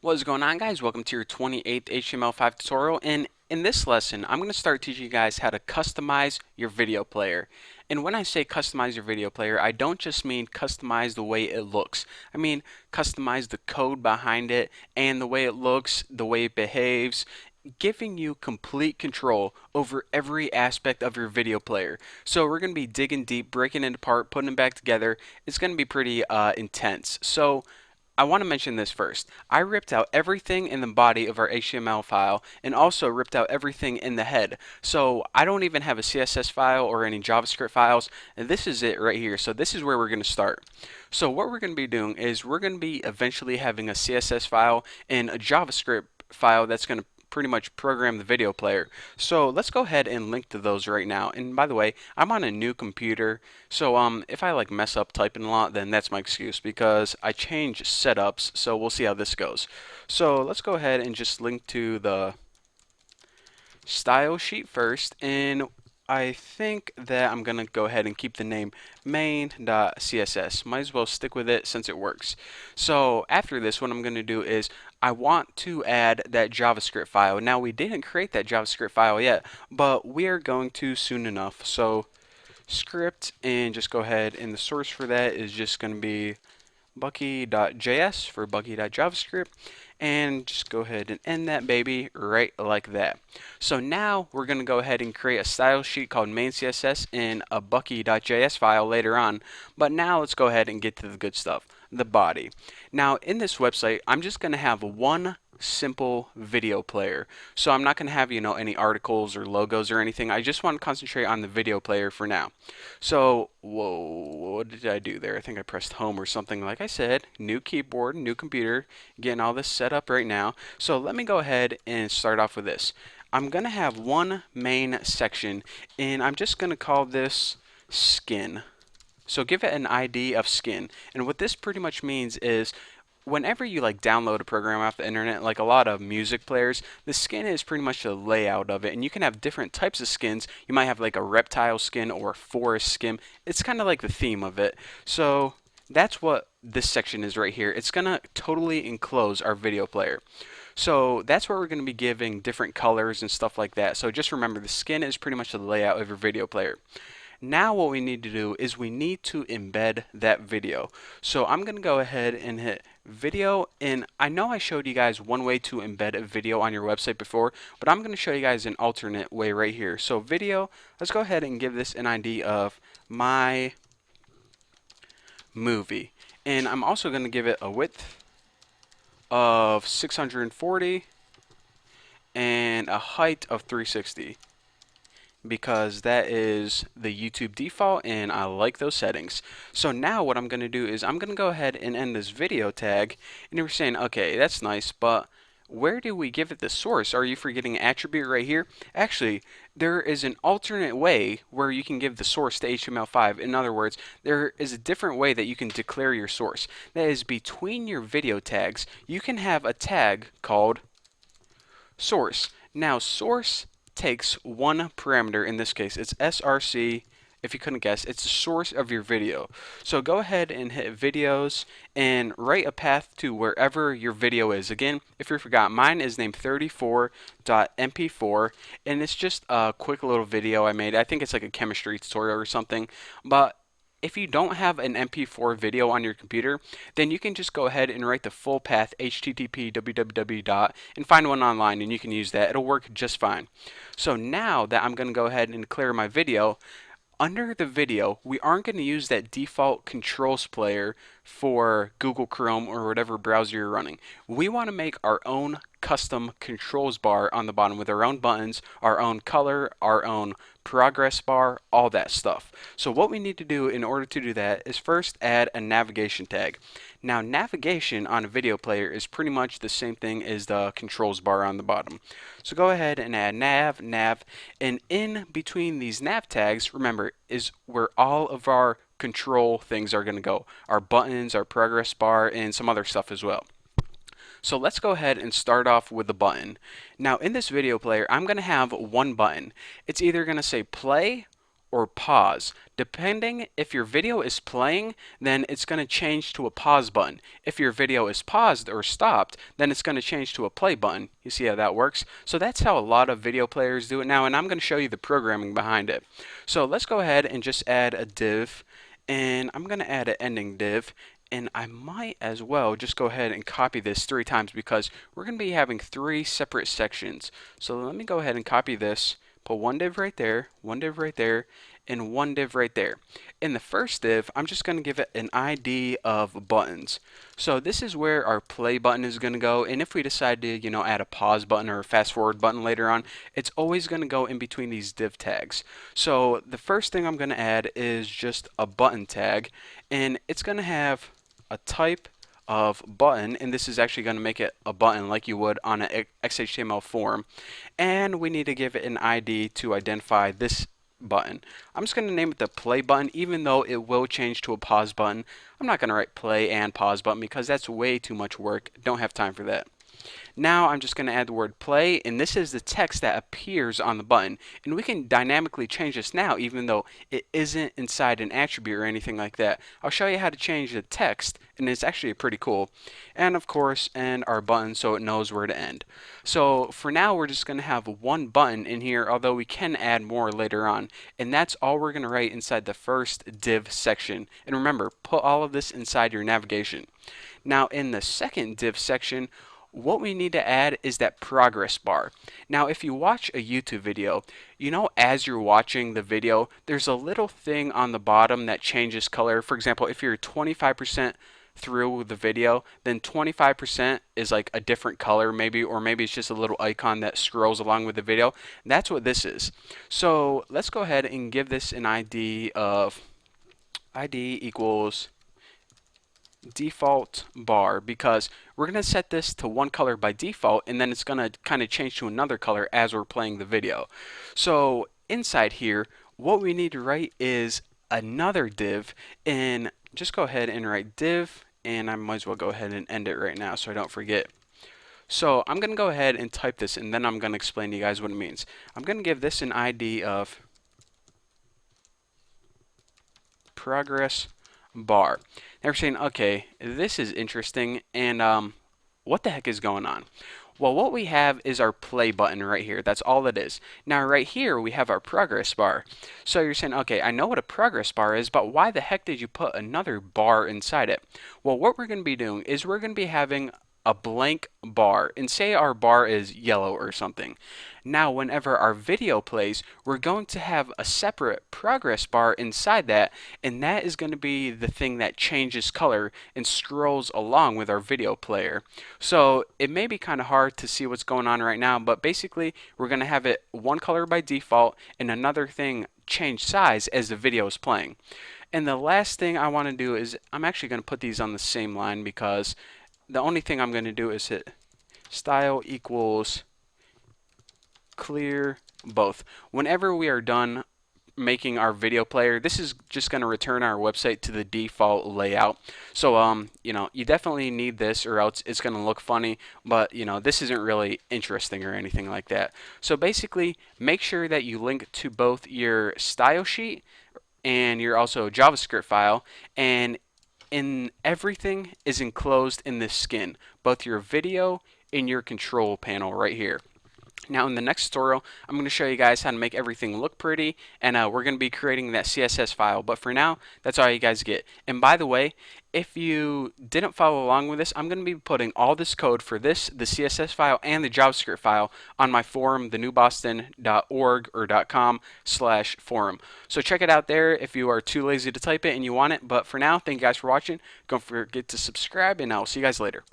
What is going on, guys? Welcome to your 28th HTML5 tutorial, and in this lesson I'm going to start teaching you guys how to customize your video player. And when I say customize your video player, I don't just mean customize the way it looks. I mean customize the code behind it and the way it looks, the way it behaves, giving you complete control over every aspect of your video player. So we're going to be digging deep, breaking it apart, putting it back together. It's going to be pretty intense. So I want to mention this first. I ripped out everything in the body of our HTML file and also ripped out everything in the head. So I don't even have a CSS file or any JavaScript files. And this is it right here. So this is where we're going to start. So what we're going to be doing is we're going to be eventually having a CSS file and a JavaScript file that's going to pretty much program the video player. So let's go ahead and link to those right now. And by the way, I'm on a new computer, so if I like mess up typing a lot, then that's my excuse because I change setups. So we'll see how this goes. So let's go ahead and just link to the style sheet first, and I think that I'm gonna go ahead and keep the name main.css. Might as well stick with it since it works. So after this, what I'm gonna do is I want to add that JavaScript file. Now we didn't create that JavaScript file yet, but we are going to soon enough. So script, and just go ahead, and the source for that is just gonna be bucky.js for bucky.javascript, and just go ahead and end that baby right like that. So now we're going to go ahead and create a style sheet called main CSS in a bucky.js file later on, but now let's go ahead and get to the good stuff, the body. Now in this website I'm just going to have one simple video player. So I'm not going to have, any articles or logos or anything. I just want to concentrate on the video player for now. So, whoa, what did I do there? I think I pressed home or something. Like I said, new keyboard, new computer, getting all this set up right now. So let me go ahead and start off with this. I'm going to have one main section, and I'm just going to call this skin. So give it an ID of skin. And what this pretty much means is whenever you like download a program off the internet, like a lot of music players, the skin is pretty much the layout of it, and you can have different types of skins. You might have like a reptile skin or a forest skin. It's kind of like the theme of it. So that's what this section is right here. It's gonna totally enclose our video player. So that's where we're going to be giving different colors and stuff like that. So just remember, the skin is pretty much the layout of your video player. Now what we need to do is we need to embed that video. So I'm going to go ahead and hit video, and I know I showed you guys one way to embed a video on your website before, but I'm going to show you guys an alternate way right here. So video, let's go ahead and give this an ID of my movie. And I'm also going to give it a width of 640 and a height of 360, because that is the YouTube default and I like those settings. So now what I'm going to do is I'm going to go ahead and end this video tag, and you're saying, okay, that's nice, but where do we give it the source? Are you forgetting an attribute right here? Actually, there is an alternate way where you can give the source to HTML5. In other words, there is a different way that you can declare your source. That is, between your video tags, you can have a tag called source. Now, source takes one parameter. In this case, it's src. If you couldn't guess, it's the source of your video. So go ahead and hit videos and write a path to wherever your video is. Again, if you forgot, mine is named 34.mp4, and it's just a quick little video I made. I think it's like a chemistry tutorial or something, but if you don't have an MP4 video on your computer, then you can just go ahead and write the full path, http www dot, and find one online, and you can use that. It'll work just fine. So now that I'm going to go ahead and clear my video, under the video, we aren't going to use that default controls player for Google Chrome or whatever browser you're running. We want to make our own custom controls bar on the bottom with our own buttons, our own color, our own progress bar, all that stuff. So what we need to do in order to do that is first add a navigation tag. Now, navigation on a video player is pretty much the same thing as the controls bar on the bottom. So go ahead and add nav, and in between these nav tags, remember, is where all of our control things are going to go. Our buttons, our progress bar, and some other stuff as well. So let's go ahead and start off with the button. Now in this video player, I'm going to have one button. It's either going to say play or pause. Depending if your video is playing, then it's going to change to a pause button. If your video is paused or stopped, then it's going to change to a play button. You see how that works? So that's how a lot of video players do it now, and I'm going to show you the programming behind it. So let's go ahead and just add a div, and I'm going to add an ending div. And I might as well just go ahead and copy this 3 times because we're going to be having 3 separate sections. So let me go ahead and copy this, put one div right there, one div right there, and one div right there. In the first div, I'm just going to give it an ID of buttons. So this is where our play button is going to go, and if we decide to, add a pause button or a fast forward button later on, it's always going to go in between these div tags. So the first thing I'm going to add is just a button tag, and it's going to have a type of button, and this is actually going to make it a button like you would on an XHTML form, and we need to give it an ID to identify this button. I'm just going to name it the play button, even though it will change to a pause button. I'm not going to write play and pause button because that's way too much work. Don't have time for that. Now I'm just going to add the word play, and this is the text that appears on the button. And we can dynamically change this now even though it isn't inside an attribute or anything like that. I'll show you how to change the text, and it's actually pretty cool. And of course, end our button so it knows where to end. So for now we're just going to have one button in here, although we can add more later on. And that's all we're going to write inside the first div section. And remember, put all of this inside your navigation. Now in the second div section, what we need to add is that progress bar. Now if you watch a YouTube video, as you're watching the video, there's a little thing on the bottom that changes color. For example, if you're 25% through the video, then 25% is like a different color maybe, or maybe it's just a little icon that scrolls along with the video. That's what this is. So let's go ahead and give this an ID of ID equals default bar, because we're going to set this to one color by default, and then it's going to kind of change to another color as we're playing the video. So inside here, what we need to write is another div, and just go ahead and write div, and I might as well go ahead and end it right now so I don't forget. So I'm going to go ahead and type this, and then I'm going to explain to you guys what it means. I'm going to give this an ID of progress bar. Now we're saying, okay, this is interesting, and what the heck is going on? Well, what we have is our play button right here. That's all it is. Now right here we have our progress bar. So you're saying, okay, I know what a progress bar is, but why the heck did you put another bar inside it? Well, what we're going to be doing is we're going to be having a blank bar, and say our bar is yellow or something. Now whenever our video plays, we're going to have a separate progress bar inside that, and that is going to be the thing that changes color and scrolls along with our video player. So it may be kind of hard to see what's going on right now, but basically we're going to have it one color by default and another thing change size as the video is playing. And the last thing I want to do is I'm actually going to put these on the same line, because the only thing I'm going to do is hit style equals clear both. Whenever we are done making our video player, this is just going to return our website to the default layout. So you definitely need this, or else it's going to look funny, but this isn't really interesting or anything like that. So basically, make sure that you link to both your style sheet and your also JavaScript file, and everything is enclosed in this skin, both your video and your control panel right here. Now in the next tutorial, I'm going to show you guys how to make everything look pretty, and we're going to be creating that CSS file. But for now, that's all you guys get. And by the way, if you didn't follow along with this, I'm going to be putting all this code for this, the CSS file, and the JavaScript file on my forum, thenewboston.org or .com/forum. So check it out there if you are too lazy to type it and you want it. But for now, thank you guys for watching. Don't forget to subscribe, and I'll see you guys later.